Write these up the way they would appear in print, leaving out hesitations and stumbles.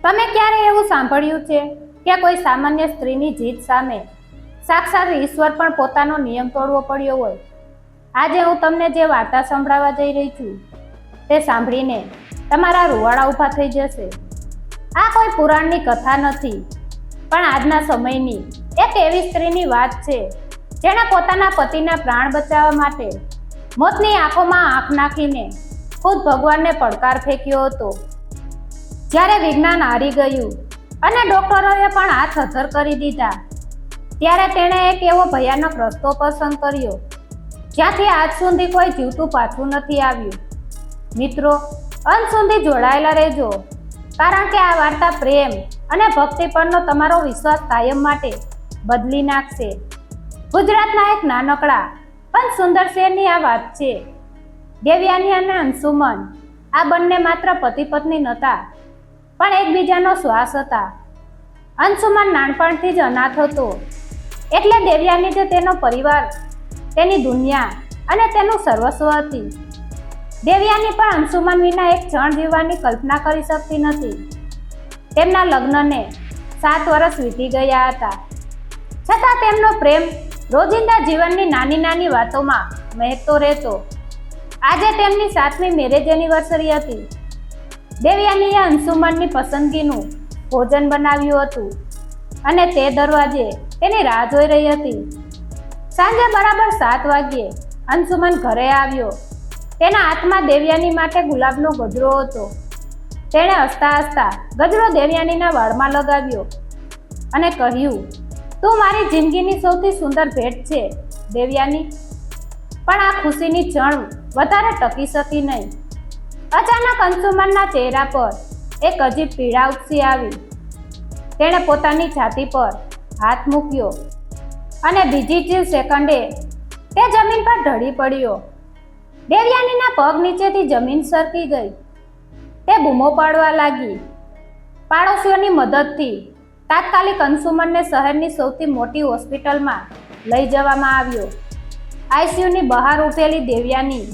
તમે ક્યારે એવું સાંભળ્યું છે કે કોઈ સામાન્ય સ્ત્રીની જીત સામે સાક્ષાત ઈશ્વર પણ પોતાનો નિયમ તોડવો પડ્યો હોય? આજે હું તમને જે વાર્તા સંભળાવવા જઈ રહી છું તે સાંભળીને તમારા રૂવાડા ઊભા થઈ જશે. આ કોઈ પુરાણની કથા નથી, પણ આજના સમયની એક એવી સ્ત્રીની વાત છે જેણે પોતાના પતિના પ્રાણ બચાવવા માટે મોતની આંખોમાં આંખ નાખીને ખુદ ભગવાનને પડકાર ફેંક્યો હતો. જ્યારે વિજ્ઞાન હારી ગયું અને ડોક્ટરોએ પણ હાથ અધ્ધર કરી દીધા, ત્યારે તેણે એક એવો ભયાનક રસ્તો પસંદ કર્યો જ્યાંથી આજ સુધી કોઈ જીવતું પાછું નથી આવ્યું. મિત્રો, અંત સુધી જોડાયેલા રહેજો, કારણ કે આ વાર્તા પ્રેમ અને ભક્તિ પરનો તમારો વિશ્વાસ કાયમ માટે બદલી નાખશે. ગુજરાતના એક નાનકડા પણ સુંદર શહેરની આ વાત છે. દેવયાની અને અંશુમન આ બંને માત્ર પતિ પત્ની નહોતા, પણ એકબીજાનો શ્વાસ હતા. અંશુમન નાનપણથી જ અનાથ હતો, એટલે દેવયાની જે તેનો પરિવાર, તેની દુનિયા અને તેનું સર્વસ્વ હતી. દેવયાની પણ અંશુમન વિના એક ક્ષણ જીવવાની કલ્પના કરી શકતી નથી. તેમના લગ્નને 7 વર્ષ વીતી ગયા હતા, છતાં તેમનો પ્રેમ રોજિંદા જીવનની નાની નાની વાતોમાં મહેકતો રહેતો. આજે તેમની 7મી મેરેજ એનિવર્સરી હતી. દેવયાનીએ અંશુમનની પસંદગીનું ભોજન બનાવ્યું હતું અને તે દરવાજે તેની રાહ જોઈ રહી હતી. સાંજે બરાબર 7 વાગ્યે અંશુમન ઘરે આવ્યો. તેના હાથમાં દેવયાની માટે ગુલાબનો ગજરો હતો. તેણે હસતા હસતા ગજરો દેવયાનીના વાળમાં લગાવ્યો અને કહ્યું, "તું મારી જિંદગીની સૌથી સુંદર ભેટ છે દેવયાની." પણ આ ખુશીની ક્ષણ વધારે ટકી શકી નહીં. અચાનક અંશુમનના ચહેરા પર એક અજીબ પીડા ઉપસી આવી. તેણે પોતાની છાતી પર હાથ મૂક્યો અને બીજી જ સેકન્ડે તે જમીન પર ઢળી પડ્યો. દેવયાનીના પગ નીચેથી જમીન સરકી ગઈ. તે બૂમો પાડવા લાગી. પાડોશીઓની મદદથી તાત્કાલિક અંશુમનને શહેરની સૌથી મોટી હોસ્પિટલમાં લઈ જવામાં આવ્યો. આઈસીયુની બહાર ઊભેલી દેવયાની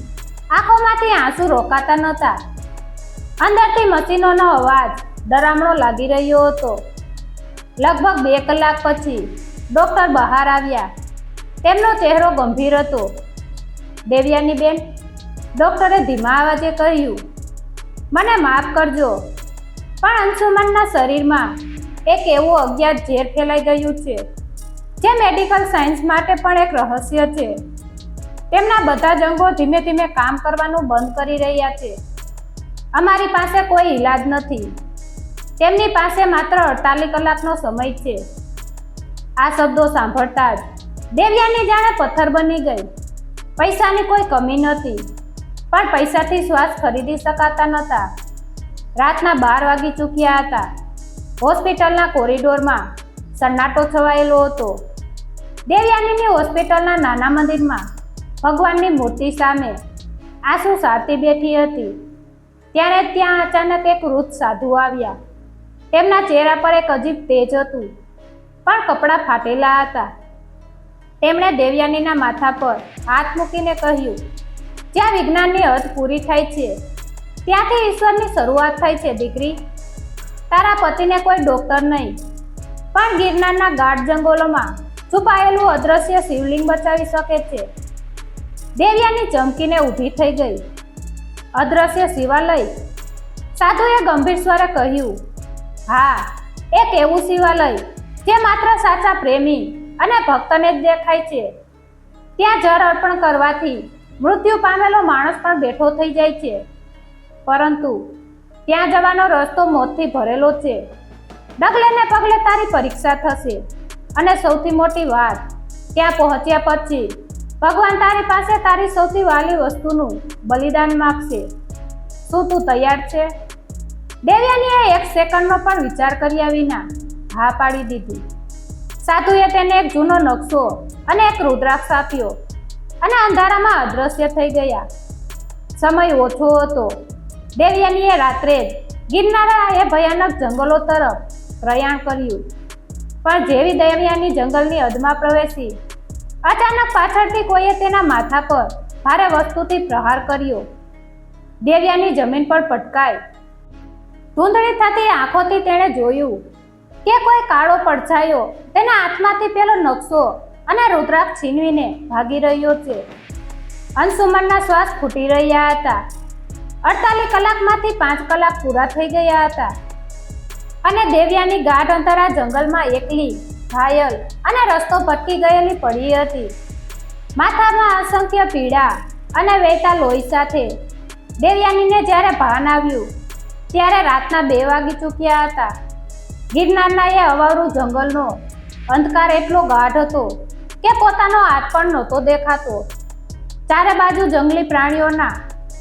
આંખોમાંથી આંસુ રોકાતા નહોતા. અંદરથી મશીનોનો અવાજ ડરામણો લાગી રહ્યો હતો. લગભગ 2 કલાક પછી ડૉક્ટર બહાર આવ્યા. તેમનો ચહેરો ગંભીર હતો. "દેવયાની બેન," ડૉક્ટરે ધીમા અવાજે કહ્યું, "મને માફ કરજો, પણ અંશુમનના શરીરમાં એક એવું અજ્ઞાત ઝેર ફેલાઈ ગયું છે જે મેડિકલ સાયન્સ માટે પણ એક રહસ્ય છે. તેમના બધા જ અંગો ધીમે ધીમે કામ કરવાનું બંધ કરી રહ્યા છે. અમારી પાસે કોઈ ઈલાજ નથી. તેમની પાસે માત્ર 48 કલાકનો સમય છે." આ શબ્દો સાંભળતા જ દેવયાની જાણે પથ્થર બની ગઈ. પૈસાની કોઈ કમી નહોતી, પણ પૈસાથી શ્વાસ ખરીદી શકાતા નહોતા. રાતના 12 વાગી ચૂક્યા હતા. હોસ્પિટલના કોરિડોરમાં સન્નાટો છવાયેલો હતો. દેવયાનીની હોસ્પિટલના નાના મંદિરમાં ભગવાનની મૂર્તિ સામે આંસુ સારતી બેઠી હતી. ત્યારે ત્યાં અચાનક એક વૃદ્ધ સાધુ આવ્યા. તેમના ચહેરા પર એક અજીબ તેજ હતું, પણ કપડાં ફાટેલા હતા. તેમણે દેવયાનીના માથા પર હાથ મૂકીને કહ્યું, "જ્યાં વિજ્ઞાનની હદ પૂરી થાય છે, ત્યાંથી ઈશ્વરની શરૂઆત થાય છે દીકરી. તારા પતિને કોઈ ડૉક્ટર નહીં, પણ ગિરનારના ગાઢ જંગલોમાં છુપાયેલું અદ્રશ્ય શિવલિંગ બચાવી શકે છે." દેવયાની ચમકીને ઊભી થઈ ગઈ. "અદ્રશ્ય શિવાલય?" સાધુએ ગંભીર સ્વરે કહ્યું, "હા, એક એવું શિવાલય જે માત્ર સાચા પ્રેમી અને ભક્તને જ દેખાય છે. ત્યાં જળ અર્પણ કરવાથી મૃત્યુ પામેલો માણસ પણ બેઠો થઈ જાય છે, પરંતુ ત્યાં જવાનો રસ્તો મોતથી ભરેલો છે. ડગલે ને પગલે તારી પરીક્ષા થશે, અને સૌથી મોટી વાત, ત્યાં પહોંચ્યા પછી ભગવાન તારી પાસે તારી સૌથી વહાલી વસ્તુનું બલિદાન માગશે. શું તું તૈયાર છે?" દેવયાનીએ 1 સેકન્ડનો પણ વિચાર કર્યા વિના હા પાડી દીધી. સાધુએ તેને એક જૂનો નકશો અને એક રુદ્રાક્ષ આપ્યો અને અંધારામાં અદૃશ્ય થઈ ગયા. સમય ઓછો હતો. દેવયાનીએ રાત્રે જ ગિરનારના એ ભયાનક જંગલો તરફ પ્રયાણ કર્યું. પણ જેવી દેવયાની જંગલની હદમાં પ્રવેશી, અચાનક પાછળથી કોઈએ તેના માથા પર ભારે વસ્તુથી પ્રહાર કર્યો. દેવયાની જમીન પર પટકાઈ ધૂંધળી થતી આંખોથી તેણે જોયું કે કોઈ કાળો પડછાયો તેના હાથમાંથી પેલો નકશો અને રુદ્રાક્ષ છીનવીને ભાગી રહ્યો છે. અંશુમનના શ્વાસ ફૂટી રહ્યા હતા. 48 કલાકમાંથી 5 કલાક પૂરા થઈ ગયા હતા અને દેવ્યાની ગાઢ અંધારા જંગલમાં એકલી, ઘાયલ અને રસ્તો ભટકી ગયેલી પડી હતી. માથામાં અસંખ્ય પીડા અને વહેતા લોહી સાથે દેવ્યાનીને જ્યારે ભાન આવ્યું ત્યારે રાતના 2 વાગી ચૂક્યા હતા. ગિરનારના એ અવારું જંગલનો અંધકાર એટલો ગાઢ હતો કે પોતાનો હાથ પણ નહોતો દેખાતો. ચારે બાજુ જંગલી પ્રાણીઓના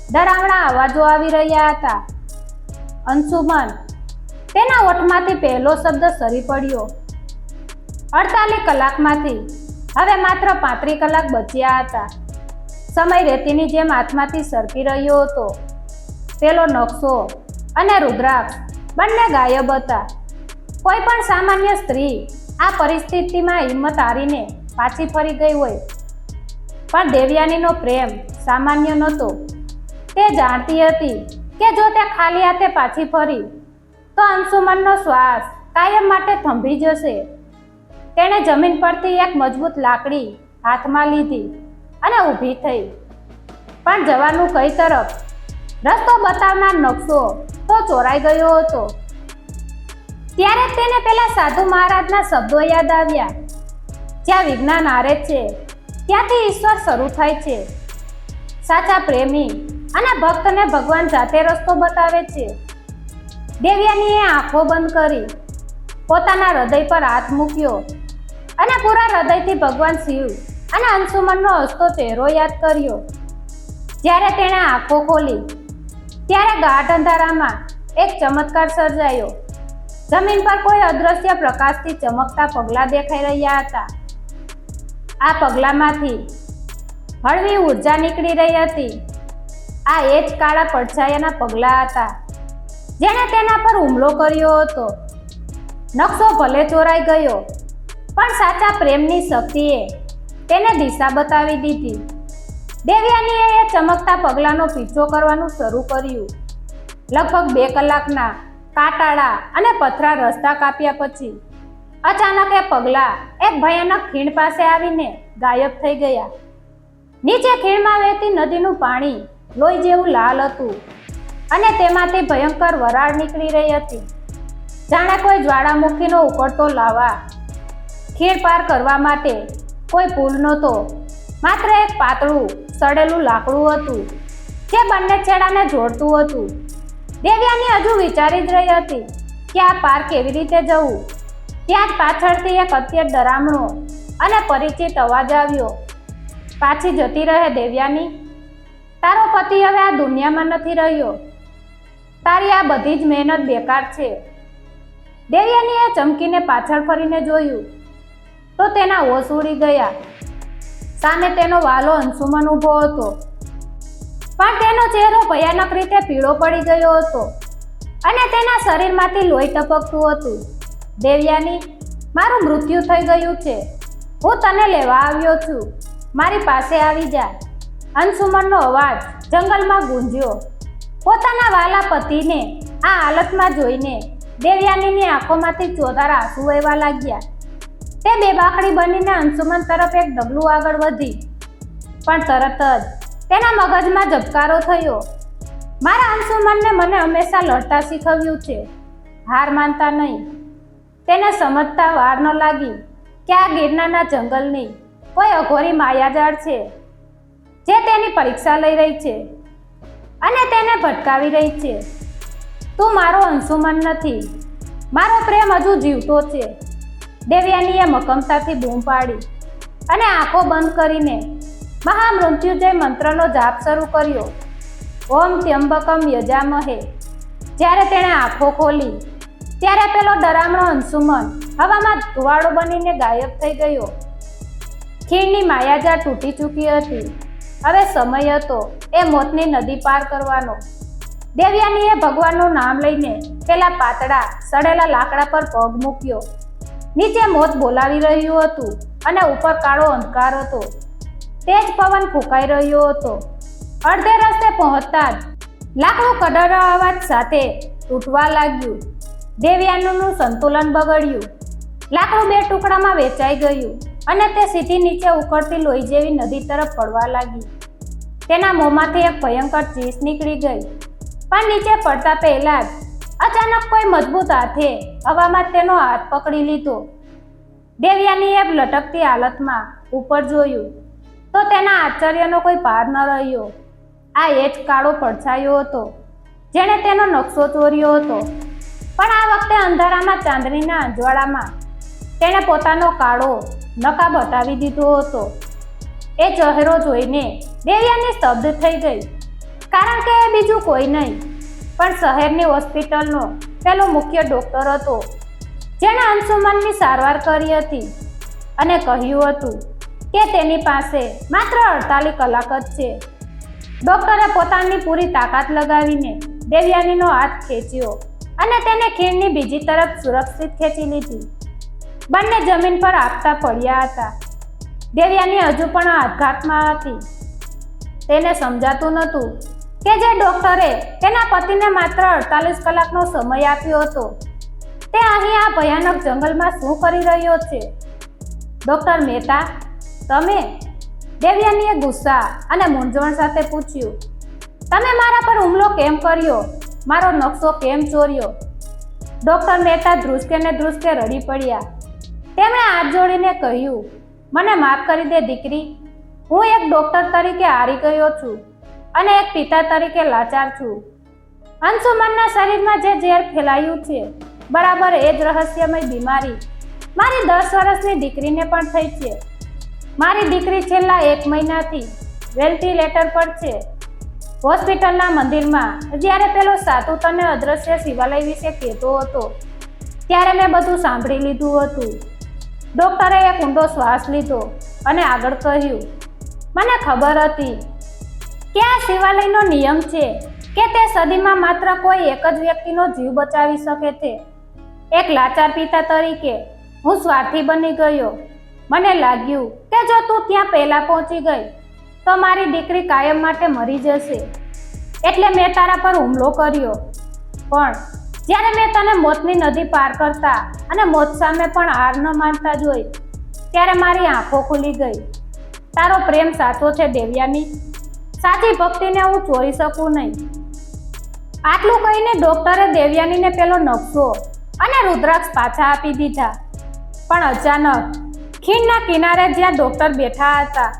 ડરાવણા અવાજો આવી રહ્યા હતા. અંશુમન, તેના ઓઠમાંથી પહેલો શબ્દ સરી પડ્યો. 48 કલાકમાંથી હવે માત્ર 35 કલાક બચ્યા હતા. સમય રેતીની જેમ હાથમાંથી સરકી રહ્યો હતો. પેલો નકશો અને રુદ્રાક્ષ બંને ગાયબ હતા. કોઈ પણ સામાન્ય સ્ત્રી આ પરિસ્થિતિમાં હિંમત હારીને પાછી ફરી ગઈ હોય, પણ દેવ્યાનીનો પ્રેમ સામાન્ય નહોતો. તે જાણતી હતી કે જો તે ખાલી હાથે પાછી ફરી તો અંશુમનનો શ્વાસ કાયમ માટે થંભી જશે. તેણે જમીન પરથી એક મજબૂત લાકડી હાથમાં લીધી અને ઊભી થઈ. પણ જવાનું કઈ તરફ? રસ્તો બતાવનાર નકશો તો ચોરાઈ ગયો હતો. ત્યારે તેને પેલા સાધુ મહારાજના શબ્દો યાદ આવ્યા, જ્યાં વિજ્ઞાન હારે છે ત્યાંથી ઈશ્વર શરૂ થાય છે. સાચા પ્રેમી અને ભક્તને ભગવાન જાતે રસ્તો બતાવે છે. દેવ્યાનીએ આંખો બંધ કરી પોતાના હૃદય પર હાથ મૂક્યો અને પૂરા હૃદયથી ભગવાન શિવ અને અંશુમનનો હસતો ચહેરો યાદ કર્યો. જ્યારે તેણે આંખો ખોલી ત્યારે ગાઢ અંધારામાં એક ચમત્કાર સર્જાયો. જમીન પર કોઈ અદ્રશ્ય પ્રકાશથી ચમકતા પગલાં દેખાઈ રહ્યા હતા. આ પગલાંમાંથી હળવી ઉર્જા નીકળી રહી હતી. આ એ જ કાળા પડછાયાના પગલાં હતા જેણે તેના પર હુમલો કર્યો હતો. નકશો ભલે ચોરાઈ ગયો, પણ સાચા પ્રેમની શક્તિએ તેને દિશા બતાવી દીધી. દેવ્યાનીએ એ ચમકતા પગલાંનો પીછો કરવાનું શરૂ કર્યું. લગભગ 2 કલાકના કાટાળા અને પથરા રસ્તા કાપ્યા પછી અચાનક એ પગલાં એક ભયાનક ખીણ પાસે આવીને ગાયબ થઈ ગયા. નીચે ખીણમાં વહેતી નદીનું પાણી લોહી જેવું લાલ હતું અને તેમાંથી ભયંકર વરાળ નીકળી રહી હતી, જાણે કોઈ જ્વાળામુખીનો ઉકળતો લાવા. ખીણ પાર કરવા માટે કોઈ પુલ નહોતો, માત્ર એક પાતળું સડેલું લાકડું હતું જે બંને છેડાને જોડતું હતું. દેવ્યાની હજુ વિચારી જ રહી હતી કે આ પાર કેવી રીતે જવું, ત્યાં જ પાછળથી એક અત્યંત ડરામણો અને પરિચિત અવાજ આવ્યો. પાછી જતી રહે દેવ્યાની, તારો પતિ હવે આ દુનિયામાં નથી રહ્યો. તારી આ બધી જ મહેનત બેકાર છે. દેવ્યાનીએ ચમકીને પાછળ ફરીને જોયું તો તેના હોશ ઉડી ગયા. સામે તેનો વાલો અંશુમન ઊભો હતો, પણ તેનો ચહેરો ભયાનક રીતે પીળો પડી ગયો હતો અને તેના શરીરમાંથી લોહી ટપકતું હતું. દેવ્યાની, મારું મૃત્યુ થઈ ગયું છે. હું તને લેવા આવ્યો છું. મારી પાસે આવી જા. અંશુમનનો અવાજ જંગલમાં ગુંજ્યો. પોતાના વાલા પતિને આ હાલતમાં જોઈને દેવ્યાનીની આંખોમાંથી ચોધાર આંસુ વહેવા લાગ્યા. તે બેબાકડી બનીને અંશુમન તરફ એક ડગલું આગળ વધી, પણ તરત જ તેના મગજમાં ઝબકારો થયો. મારા અંશુમનને મને હંમેશા લડતા શીખવ્યું છે, હાર માનતા નહીં. તેને સમજતા વાર ન લાગી કે આ ગિરનારના જંગલની કોઈ અઘોરી માયાજાળ છે જે તેની પરીક્ષા લઈ રહી છે અને તેને ભટકાવી રહી છે. તું મારો અંશુમન નથી, મારો પ્રેમ હજુ જીવતો છે. દેવ્યાનીએ મક્કમતાથી બૂમ પાડી અને આંખો બંધ કરીને મહામૃત્યુંજય મંત્રનો જાપ શરૂ કર્યો. ઓમ ત્ર્યંબકમ યજામહે. જ્યારે તેણે આંખો ખોલી ત્યારે પેલો ડરામણો અંશુમન હવામાં ધુવાળો બનીને ગાયબ થઈ ગયો. ખીણની માયાજાળ તૂટી ચૂકી હતી. હવે સમય હતો એ મોતની નદી પાર કરવાનો. દેવ્યાનીએ ભગવાનનું નામ લઈને પેલા પાતળા સડેલા લાકડા પર પગ મૂક્યો. નીચે મોત બોલાવી રહ્યું હતું અને ઉપર કાળો અંધકાર હતો. તેજ પવન ફૂંકાઈ રહ્યો હતો. અડધે રસ્તે પહોંચતા જ લાકડું કડરા અવાજ સાથે તૂટવા લાગ્યું. દેવયાનીનું સંતુલન બગડ્યું. લાકડું 2 ટુકડામાં વેચાઈ ગયું અને તે સીધી નીચે ઉકળતી લોહી જેવી નદી તરફ પડવા લાગી. તેના મોંમાંથી એક ભયંકર ચીસ નીકળી ગઈ, પણ નીચે પડતા પહેલા જ અચાનક કોઈ મજબૂત હાથે હવામાં તેનો હાથ પકડી લીધો. દેવયાનીએ લટકતી હાલતમાં ઉપર જોયું તો તેના આશ્ચર્યનો કોઈ પાર ન રહ્યો. આ એ જ કાળો પડછાયો હતો જેણે તેનો નકશો ચોર્યો હતો. પણ આ વખતે અંધારામાં ચાંદનીના અજવાળામાં તેણે પોતાનો કાળો નકાબ હટાવી દીધો હતો. એ ચહેરો જોઈને દેવયાની સ્તબ્ધ થઈ ગઈ, કારણ કે એ બીજું કોઈ નહીં પણ શહેરની હોસ્પિટલનો પેલો મુખ્ય ડૉક્ટર હતો જેણે અંશુમનની સારવાર કરી હતી અને કહ્યું હતું કે તેની પાસે માત્ર 48 કલાક જ છે. ડૉક્ટરે પોતાની પૂરી તાકાત લગાવીને દેવયાનીનો હાથ ખેંચ્યો અને તેને ખીણની બીજી તરફ સુરક્ષિત ખેંચી લીધી. બંને જમીન પર આપતા પડ્યા હતા. દેવયાની હજુ પણ આઘાતમાં હતી. તેને સમજાતું નહોતું કે જે ડૉક્ટરે તેના પતિને માત્ર 48 કલાકનો સમય આપ્યો હતો તે અહીં આ ભયાનક જંગલમાં શું કરી રહ્યો છે. ડૉક્ટર મહેતા, તમે? દેવયાનીએ ગુસ્સા અને મૂંઝવણ સાથે પૂછ્યું. તમે મારા પર હુમલો કેમ કર્યો? મારો નકશો કેમ ચોર્યો? ડૉક્ટર મહેતા ધ્રુસકે ને ધ્રુસકે રડી પડ્યા. તેમણે હાથ જોડીને કહ્યું, મને માફ કરી દે દીકરી. હું એક ડૉક્ટર તરીકે હારી ગયો છું અને એક પિતા તરીકે લાચાર છું. અંશુમનના શરીરમાં જે ઝેર ફેલાયું છે બરાબર એ જ રહસ્યમય બીમારી મારી 10 વર્ષની દીકરીને પણ થઈ છે. મારી દીકરી છેલ્લા 1 મહિનાથી વેન્ટિલેટર પર છે. હોસ્પિટલના મંદિરમાં જ્યારે પેલો સાધુ તને અદ્રશ્ય શિવાલય વિશે કહેતો હતો ત્યારે મેં બધું સાંભળી લીધું હતું. ડૉક્ટરે એક ઊંડો શ્વાસ લીધો અને આગળ કહ્યું, મને ખબર હતી કે આ શિવાલયનો નિયમ છે કે તે સદીમાં માત્ર કોઈ એક જ વ્યક્તિનો જીવ બચાવી શકે છે. એક લાચાર પિતા તરીકે હું સ્વાર્થી બની ગયો. મને લાગ્યું કે જો તું ત્યાં પહેલાં પહોંચી ગઈ તો મારી દીકરી કાયમ માટે મરી જશે, એટલે મેં તારા પર હુમલો કર્યો. પણ જ્યારે મેં તને મોતની નદી પાર કરતા અને મોત સામે પણ હાર ન માનતા જોઈ ત્યારે મારી આંખો ખુલી ગઈ. તારો પ્રેમ સાચો છે દેવયાની. સાચી ભક્તિને હું ચોરી શકું નહીં. આટલું કહીને ડૉક્ટરે દેવયાનીને પેલો નકશો અને રુદ્રાક્ષ પાછા આપી દીધા. પણ અચાનક ખીણના કિનારે જ્યાં ડૉક્ટર બેઠા હતા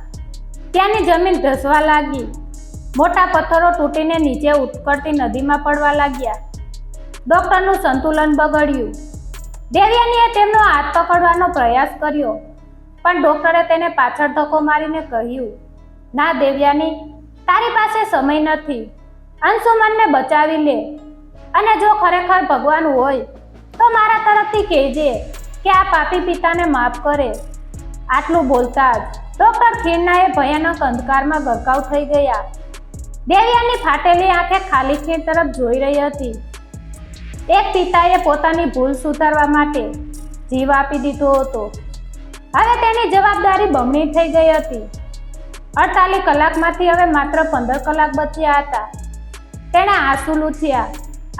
ત્યાંની જમીન ધસવા લાગી. મોટા પથ્થરો તૂટીને નીચે ઉકળતી નદીમાં પડવા લાગ્યા. ડૉક્ટરનું સંતુલન બગડ્યું. દેવયાનીએ તેમનો હાથ પકડવાનો પ્રયાસ કર્યો પણ ડૉક્ટરે તેને પાછળ ધક્કો મારીને કહ્યું, ના દેવયાની, તારી પાસે સમય નથી. અંશુમનને બચાવી લે અને જો ખરેખર ભગવાન હોય તો મારા તરફથી કહેજે કે આ પાપી પિતાને માફ કરે. આટલું બોલતા જ ડૉક્ટર ખીણના એ ભયાનક અંધકારમાં ગરકાવ થઈ ગયા. દેવયાની ફાટેલી આંખે ખાલી ખીણ તરફ જોઈ રહી હતી. એક પિતાએ પોતાની ભૂલ સુધારવા માટે જીવ આપી દીધો હતો. હવે તેની જવાબદારી બમણી થઈ ગઈ હતી. 48 કલાકમાંથી હવે માત્ર 15 કલાક બચ્યા હતા. તેણે આંસુ લૂછ્યા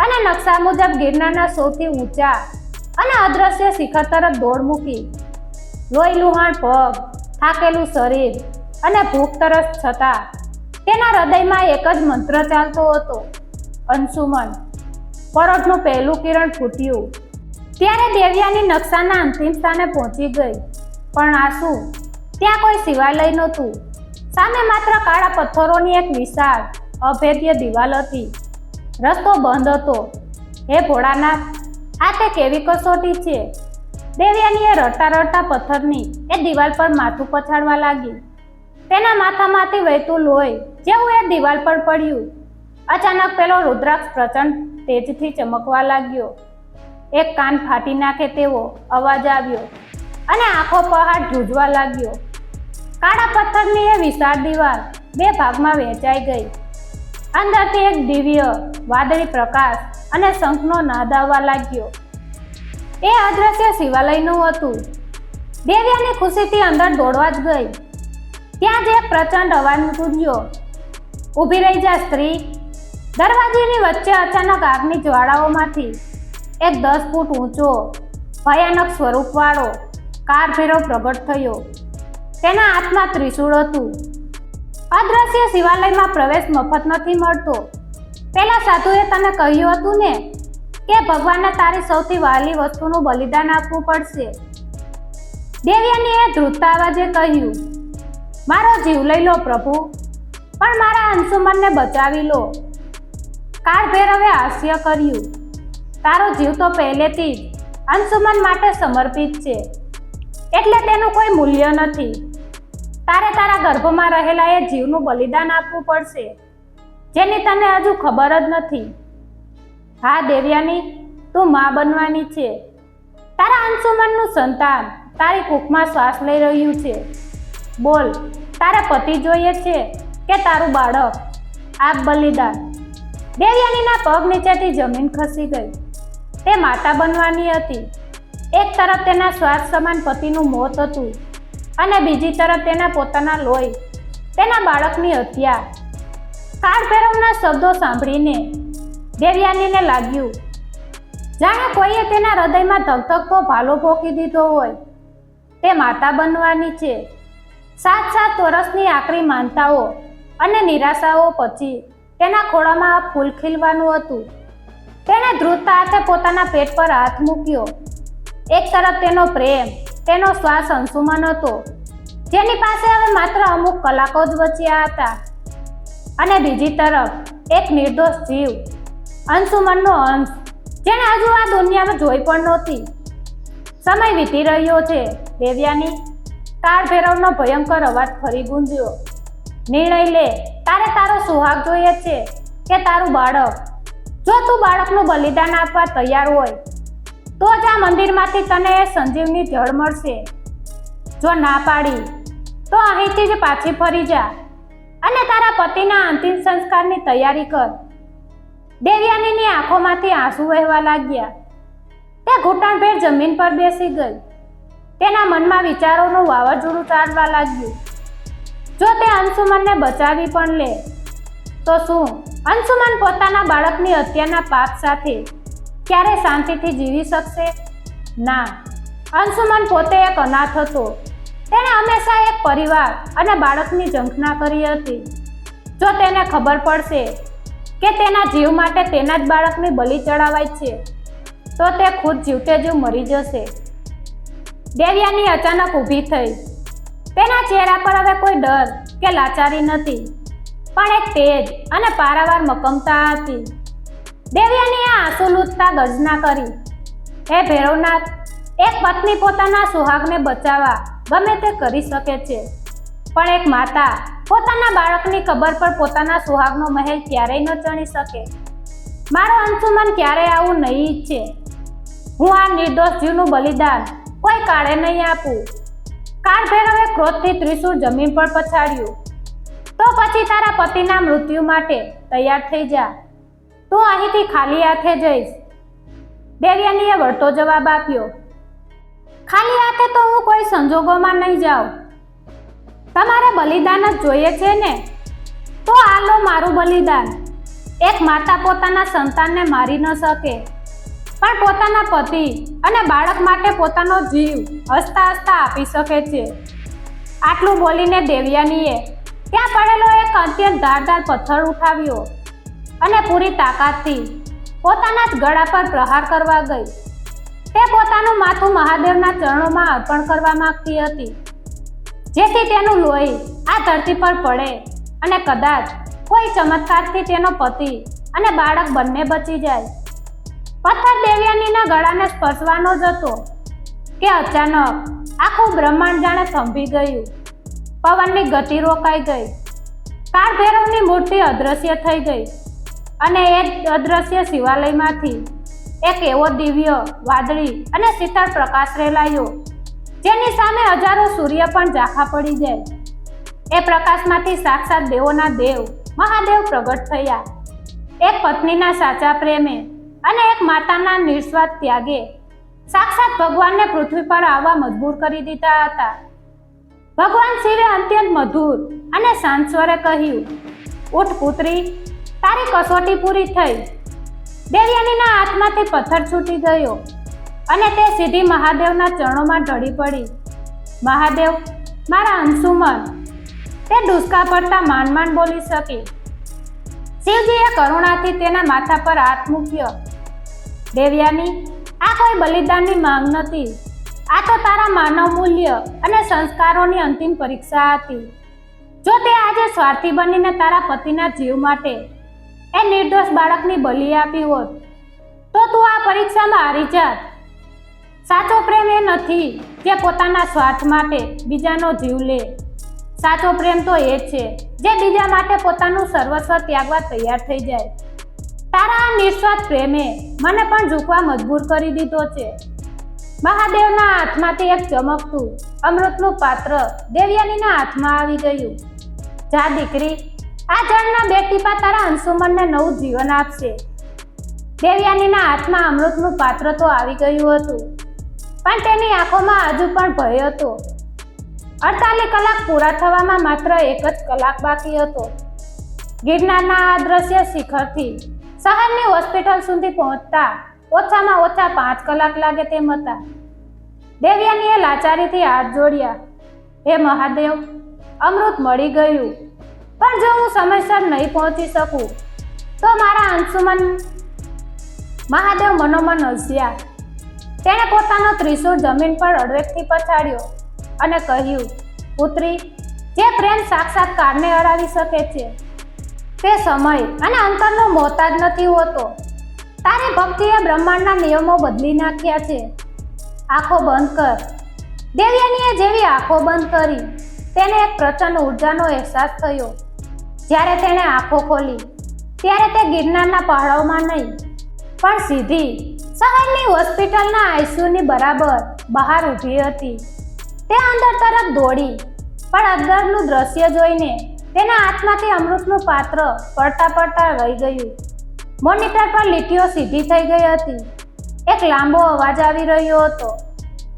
અને નકશા મુજબ ગિરનારના સૌથી ઊંચા અને અદ્રશ્ય શિખર તરફ દોડ મૂકી. લોહી લુહાણ પગ, થાકેલું શરીર અને ભૂખ તરસ છતાં તેના હૃદયમાં એક જ મંત્ર ચાલતો હતો, અંશુમન. પરોઢનું પહેલું કિરણ ફૂટ્યું ત્યારે દેવયાની નકશાના અંતિમ સ્થાને પહોંચી ગઈ. પણ આ શું? ત્યાં કોઈ શિવાલય નહોતું. સામે માત્ર કાળા પથ્થરોની એક વિશાળ અભેદ્ય દિવાલ હતી. રસ્તો બંધ હતો. હે ભોળાનાથ, આ તે કેવી કસોટી છે? દેવયાનીએ રડતા રડતા પથ્થરની એ દિવાલ પર માથું પછાડવા લાગી. તેના માથામાંથી વહેતું લોહી જેવું એ દિવાલ પર પડ્યું. અચાનક પેલો રુદ્રાક્ષ પ્રચંડ તેજથી ચમકવા લાગ્યો. એક કાન ફાટી નાખે તેવો અવાજ આવ્યો અને આંખો પહાડ ધ્રુજવા લાગ્યો. કાળા પથ્થરની એ વિશાળ દિવાલ 2 ભાગમાં વહેંચાઈ ગઈ. અંદરથી એક દિવ્ય વાદળી પ્રકાશ અને શંખનો નાદ આવવા લાગ્યો. એ અદ્રશ્ય શિવાલયનું હતું. દેવયાની ખુશીથી અંદર દોડવા જ ગઈ. ત્યાં જ એક પ્રચંડ અવાજ ગુંજ્યો, ઊભી રહી જા સ્ત્રી. દરવાજાની વચ્ચે અચાનક આગની જ્વાળાઓમાંથી એક 10 ફૂટ ઊંચો ભયાનક સ્વરૂપવાળો કાળભૈરવ પ્રગટ થયો. તેના હાથમાં ત્રિશૂળ હતું. અદ્રશ્ય શિવાલયમાં પ્રવેશ મફત નથી મળતો. પેલા સાધુએ તને કહ્યું હતું ને કે ભગવાનને તારી સૌથી વહાલી વસ્તુનું બલિદાન આપવું પડશે. દેવયાનીએ ધ્રુજતા અવાજે કહ્યું, મારો જીવ લઈ લો પ્રભુ, પણ મારા અંશુમનને બચાવી લો. કાળભૈરવે હાસ્ય કર્યું, તારો જીવ તો પહેલેથી જ અંશુમન માટે સમર્પિત છે, એટલે તેનું કોઈ મૂલ્ય નથી. તારે તારા ગર્ભમાં રહેલા એ જીવનું બલિદાન આપવું પડશે, જેની તને હજુ ખબર જ નથી. હા દેવયાની, તું માં બનવાની છે. તારા અંશુમનનું સંતાન તારી કુખમાં શ્વાસ લઈ રહ્યું છે. બોલ, તારે પતિ જોઈએ છે કે તારું બાળક? આપ બલિદાન. દેવયાનીના પગ નીચેથી જમીન ખસી ગઈ. તે માતા બનવાની હતી. એક તરફ તેના શ્વાસ સમાન પતિનું મોત હતું અને બીજી તરફ તેના પોતાના લોહી, તેના બાળકની હત્યા. કાળભૈરવના શબ્દો સાંભળીને દેવયાનીને લાગ્યું જાણે કોઈએ તેના હૃદયમાં ધગધગતો ભાલો ભોંકી દીધો હોય. તે માતા બનવાની છે. 7 વર્ષની આકરી માનતાઓ અને નિરાશાઓ પછી તેના ખોળામાં ફૂલ ખીલવાનું હતું. તેણે ધ્રુજતા હાથે પોતાના પેટ પર હાથ મૂક્યો. એક તરફ તેનો પ્રેમ, તેનો શ્વાસ અંશુમન હતો, જેની પાસે હવે માત્ર અમુક કલાકો જ બચ્યા હતા, અને બીજી તરફ એક નિર્દોષ જીવ, અંશુમનનો અંશ, જેણે હજુ આ દુનિયામાં જોઈ પણ નહોતી. સમય વીતી રહ્યો છે દેવયાની. કાળભૈરવનો ભયંકર અવાજ ફરી ગુંજ્યો. નિર્ણય લે, તારે તારો સુહાગ જોઈએ છે કે તારું બાળક? જો તું બાળકનું બલિદાન આપવા તૈયાર હોય તો જ આ મંદિરમાંથી તને એ સંજીવની જળ મળશે. જો ના પાડી તો અહીંથી જ પાછી ફરી જા અને તારા પતિના અંતિમ સંસ્કારની તૈયારી કર. દેવયાનીની આંખોમાંથી આંસુ વહેવા લાગ્યા. તે ઘૂંટણભેર જમીન પર બેસી ગઈ. તેના મનમાં વિચારોનું વાવાઝોડું ચાલવા લાગ્યું. જો તે અંશુમનને બચાવી પણ લે તો શું અંશુમન પોતાના બાળકની હત્યાના પાપ સાથે ક્યારે શાંતિથી જીવી શકશે? ના, અંશુમન પોતે એક અનાથ હતો. તેણે હંમેશા એક પરિવાર અને બાળકની ઝંખના કરી હતી. જો તેને ખબર પડશે કે તેના જીવ માટે તેના જ બાળકની બલિ ચડાવાય છે તો તે ખુદ જીવતે જીવ મરી જશે. દેવયાની અચાનક ઊભી થઈ. તેના ચહેરા પર હવે કોઈ ડર કે લાચારી નથી, પણ એક તેજ અને પારાવાર મક્કમતા હતી. દેવયાનીએ આંસુ લૂછતા ગર્જના કરી, હે ભૈરવનાથ, એક પત્ની પોતાના સુહાગને બચાવવા ગમે તે કરી શકે છે, પણ એક માતા પોતાના બાળકની કબર પર પોતાના સુહાગનો મહેલ ક્યારેય ન ચણી શકે. મારો અંશુમન ક્યારેય આવું નહીં ઈચ્છે. હું આ નિર્દોષ જીવનું બલિદાન કોઈ કાળે નહીં આપું. કાળભૈરવે ક્રોધથી ત્રિશૂળ જમીન પર પછાડ્યું. તો પછી તારા પતિના મૃત્યુ માટે તૈયાર થઈ જા. તું અહીંથી ખાલી હાથે જઈશ. દેવયાનીએ વળતો જવાબ આપ્યો, ખાલી હાથે તો હું કોઈ સંજોગોમાં નહીં જાઉં. તમારે બલિદાન જ જોઈએ છે ને? તો આ લો મારું બલિદાન. એક માતા પોતાના સંતાનને મારી ન શકે, પણ પોતાના પતિ અને બાળક માટે પોતાનો જીવ હસતા હસતા આપી શકે છે. આટલું બોલીને દેવયાનીએ ત્યાં પડેલો એક અત્યંત ધારદાર પથ્થર ઉઠાવ્યો અને પૂરી તાકાતથી પોતાના જ ગળા પર પ્રહાર કરવા ગઈ. તે પોતાનું માથું મહાદેવના ચરણોમાં અર્પણ કરવા માંગતી હતી, જેથી તેનું લોહી આ ધરતી પર પડે અને કદાચ કોઈ ચમત્કારથી તેનો પતિ અને બાળક બંને બચી જાય. પથ્થર દેવયાનીના ગળાને સ્પર્શવાનો જ હતો કે અચાનક આખું બ્રહ્માંડ જાણે થંભી ગયું. પવનની ગતિ રોકાઈ ગઈ. કાળભૈરવની મૂર્તિ અદૃશ્ય થઈ ગઈ અને એ અદૃશ્ય શિવાલયમાંથી એક એવો દિવ્ય, વાદળી અને શીતળ પ્રકાશ રેલાયો, જેની સામે હજારો સૂર્ય પણ ઝાંખા પડી જાય. એ પ્રકાશમાંથી સાક્ષાત દેવોના દેવ મહાદેવ પ્રગટ થયા. એક પત્નીના સાચા પ્રેમે અને એક માતાના નિસ્વાર્થ ત્યાગે સાક્ષાત ભગવાનને પૃથ્વી પર આવવા મજબૂર કરી દીધા હતા. ભગવાન શિવે અત્યંત મધુર અને શાંત સ્વરે કહ્યું, ઉઠ પુત્રી, તારી કસોટી પૂરી થઈ. દેવયાનીના હાથમાંથી પથ્થર છૂટી ગયો અને તે સીધી મહાદેવના ચરણોમાં ઢળી પડી. મહાદેવ, મારા અંશુમન, તે ડૂસકા પડતા માંડ બોલી શકી. શિવજીએ કરુણાથી તેના માથા પર હાથ મૂક્યો. દેવયાની, આ કોઈ બલિદાનની માંગ નથી. આ તો તારા માનવ મૂલ્ય અને સંસ્કારોની અંતિમ પરીક્ષા હતી. જો તે આજે સ્વાર્થી બનીને તારા પતિના જીવ માટે એ નિર્દોષ બાળકની બલિ આપી હોત તો તું આ પરીક્ષામાં હારી જાત. સાચો પ્રેમ એ નથી જે પોતાના સ્વાર્થ માટે બીજાનો જીવ લે. સાચો પ્રેમ તો એ છે જે બીજા માટે પોતાનું સર્વસ્વ ત્યાગવા તૈયાર થઈ જાય. તારા આ નિસ્વાર્થ પ્રેમે મને પણ ઝૂકવા મજબૂર કરી દીધો છે. મહાદેવના હાથમાંથી એક ચમકતું અમૃતનું પાત્ર દેવયાનીના હાથમાં આવી ગયું. જા દીકરી, આ જળના 2 ટીપા તારા અંશુમનને નવું જીવન આપશે. દેવયાનીના હાથમાં અમૃતનું પાત્ર તો આવી ગયું હતું, પણ તેની આંખોમાં હજુ પણ ભય હતો. 48 કલાક પૂરા થવામાં માત્ર 1 જ કલાક બાકી હતો. ગિરનારના આ દ્રશ્ય શિખરથી શહેરની હોસ્પિટલ સુધી પહોંચતા ઓછામાં ઓછા 5 કલાક લાગે તેમ હતા. દેવયાનીએ લાચારીથી હાથ જોડ્યા. હે મહાદેવ, અમૃત મળી ગયું, પણ જો હું સમયસર નહીં પહોંચી શકું તો મારા અંશુમન. મહાદેવ મનોમન હસ્યા. તેણે પોતાનો ત્રિશૂળ જમીન પર અડવેકથી પછાડ્યો અને કહ્યું, પુત્રી, જે પ્રેમ સાક્ષાત કાળને હરાવી શકે છે તે સમય અને અંતરનો મોહતાજ નથી હોતો. તારી ભક્તિએ બ્રહ્માંડના નિયમો બદલી નાખ્યા છે. આંખો બંધ કર. દેવયાનીએ જેવી આંખો બંધ કરી તેને એક પ્રચંડ ઉર્જાનો અહેસાસ થયો. જ્યારે તેણે આંખો ખોલી ત્યારે તે ગિરનારના પહાડોમાં નહીં પણ સીધી શહેરની હોસ્પિટલના આઈસીયુની બરાબર બહાર ઊભી હતી. તે અંદર તરફ દોડી, પણ અંદરનું દ્રશ્ય જોઈને તેના હાથમાંથી અમૃતનું પાત્ર પડતા રહી ગયું. મોનિટર પર લીટીઓ સીધી થઈ ગઈ હતી. એક લાંબો અવાજ આવી રહ્યો હતો.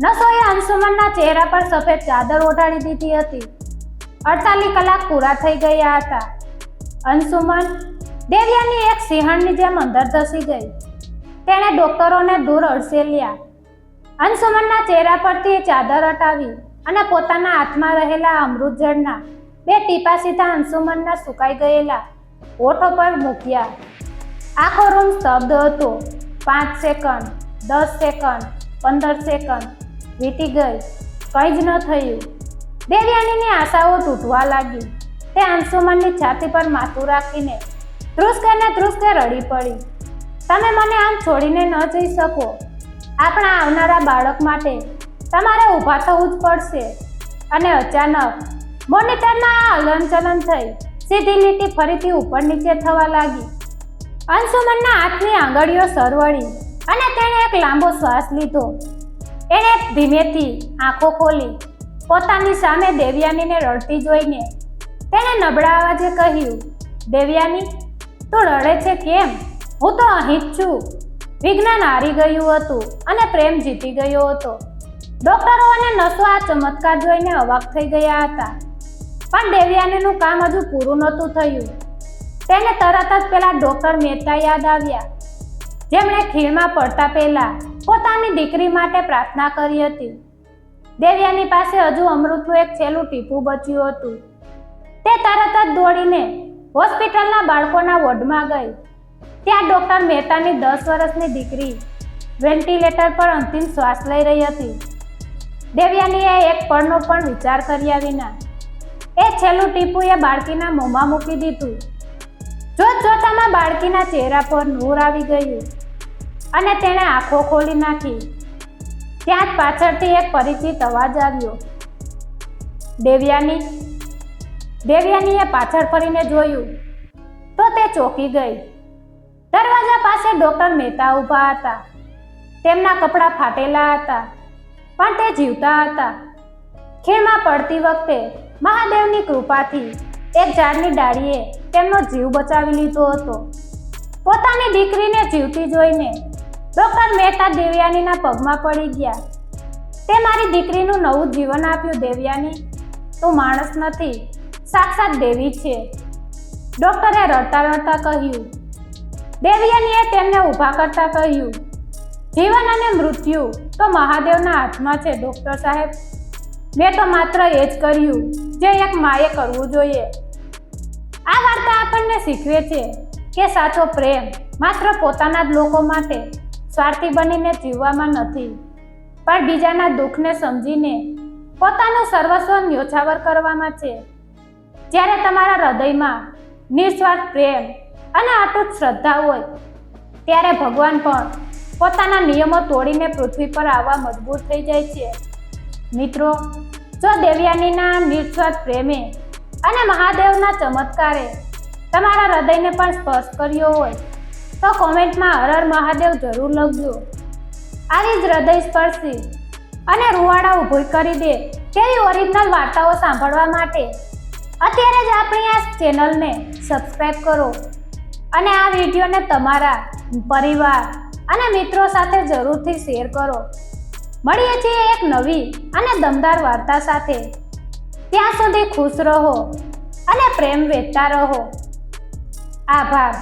નસોએ અંશુમનના ચહેરા પર સફેદ ચાદર ઓઢાડી દીધી હતી. 48 કલાક પૂરા થઈ ગયા હતા. અંશુમન. દેવયાની એક સિંહણની જેમ અંદર ધસી ગઈ. તેણે ડોક્ટરોને દૂર અડસેલ્યા. અંશુમનના ચહેરા પરથી ચાદર હટાવી અને પોતાના હાથમાં રહેલા અમૃત જળના 2 ટીપા સીધા અંશુમનના સુકાઈ ગયેલા હોઠો પર મૂક્યા. આખો રૂમ સ્તબ્ધ હતો. 5 સેકન્ડ, 10 સેકન્ડ, 15 સેકન્ડ વીતી ગઈ. કંઈ જ ન થયું. દેવયાનીની આશાઓ તૂટવા લાગી. તે અંશુમનની છાતી પર માથું રાખીને ધ્રુસકે રડી પડી. તમે મને આમ છોડીને ન જઈ શકો. આપણા આવનારા બાળક માટે તમારે ઊભા થવું જ પડશે. અને અચાનક મોનિટરમાં આ હલનચલન થઈ. સીધી લીટી ફરીથી ઉપર નીચે થવા લાગી. અંશુમનના હાથની આંગળીઓ સરવળી અને તેણે એક લાંબો શ્વાસ લીધો. એણે ધીમેથી આંખો ખોલી. પોતાની સામે દેવયાનીને રડતી જોઈને તેણે નબળા અવાજે કહ્યું, દેવયાની, તું રડે છે કેમ? હું તો અહીં જ છું. વિજ્ઞાન હારી ગયું હતું અને પ્રેમ જીતી ગયો હતો. ડોક્ટરો અને નર્સો આ ચમત્કાર જોઈને અવાક થઈ ગયા હતા. પણ દેવયાનીનું કામ હજુ પૂરું નહોતું થયું. તેને તરત જ પેલા ડોક્ટર મહેતા યાદ આવ્યા, જેમણે ખીણમાં પડતા પહેલા પોતાની દીકરી માટે પ્રાર્થના કરી હતી. દેવયાની પાસે હજુ અમૃતનું એક છેલ્લું ટીપું બચ્યું હતું. તે તરત જ દોડીને હોસ્પિટલના બાળકોના વોર્ડમાં ગઈ. ત્યાં ડોક્ટર મહેતાની 10 વર્ષની દીકરી વેન્ટિલેટર પર અંતિમ શ્વાસ લઈ રહી હતી. દેવયાનીએ એક પળનો પણ વિચાર કર્યા વિના એ છેલ્લું ટીપું એ બાળકીના મોંમાં મૂકી દીધું. જોતામાં બાળકીના ચહેરા પર નૂર આવી ગયું અને તેણે આંખો ખોલી નાખી. ત્યાં જ પાછળથી એક પરિચિત અવાજ આવ્યો, દેવયાની. દેવયાનીએ પાછળ ફરીને જોયું તો તે ચોંકી ગઈ. દરવાજા પાસે ડોક્ટર મહેતા ઊભા હતા. તેમના કપડાં ફાટેલા હતા, પણ તે જીવતા હતા. ખીણમાં પડતી વખતે મહાદેવની કૃપાથી એક ઝાડની ડાળીએ તેમનો જીવ બચાવી લીધો હતો. પોતાની દીકરીને જીવતી જોઈને ડોક્ટર મહેતા દેવયાનીના પગમાં પડી ગયા. તે મારી દીકરીનું નવું જીવન આપ્યું. દેવયાની, તું માણસ નથી, સાક્ષાત દેવી છે. ડોક્ટરે રડતા રડતા કહ્યું. દેવયાનીએ તેમને ઊભા કરતા કહ્યું, જીવન અને મૃત્યુ તો મહાદેવના હાથમાં છે ડોક્ટર સાહેબ. મેં તો માત્ર એ જ કર્યું જે એક માએ કરવું જોઈએ. આ વાર્તા આપણને શીખવે છે કે સાચો પ્રેમ માત્ર પોતાના જ લોકો માટે સ્વાર્થી બનીને જીવવામાં નથી, પણ બીજાના દુઃખને સમજીને પોતાનું સર્વસ્વ ન્યોછાવર કરવામાં છે. જ્યારે તમારા હૃદયમાં નિસ્વાર્થ પ્રેમ અને અતૂટ શ્રદ્ધા હોય ત્યારે ભગવાન પણ પોતાના નિયમો તોડીને પૃથ્વી પર આવવા મજબૂર થઈ જાય છે. મિત્રો, જો દેવયાનીના નિસ્વાર્થ પ્રેમે અને મહાદેવના ચમત્કારે તમારા હૃદયને પણ સ્પર્શ કર્યો હોય તો કોમેન્ટમાં હર હર મહાદેવ જરૂર લખજો. આવી જ હૃદયસ્પર્શી અને રૂવાડા ઊભી કરી દે તેવી ઓરિજિનલ વાર્તાઓ સાંભળવા માટે અત્યારે જ આપણી આ ચેનલને સબસ્ક્રાઈબ કરો અને આ વિડીયોને તમારા પરિવાર અને મિત્રો સાથે જરૂરથી શેર કરો. મળીએ છીએ એક નવી અને દમદાર વાર્તા સાથે. ત્યાં સુધી ખુશ રહો અને પ્રેમ વેચતા રહો. આભાર.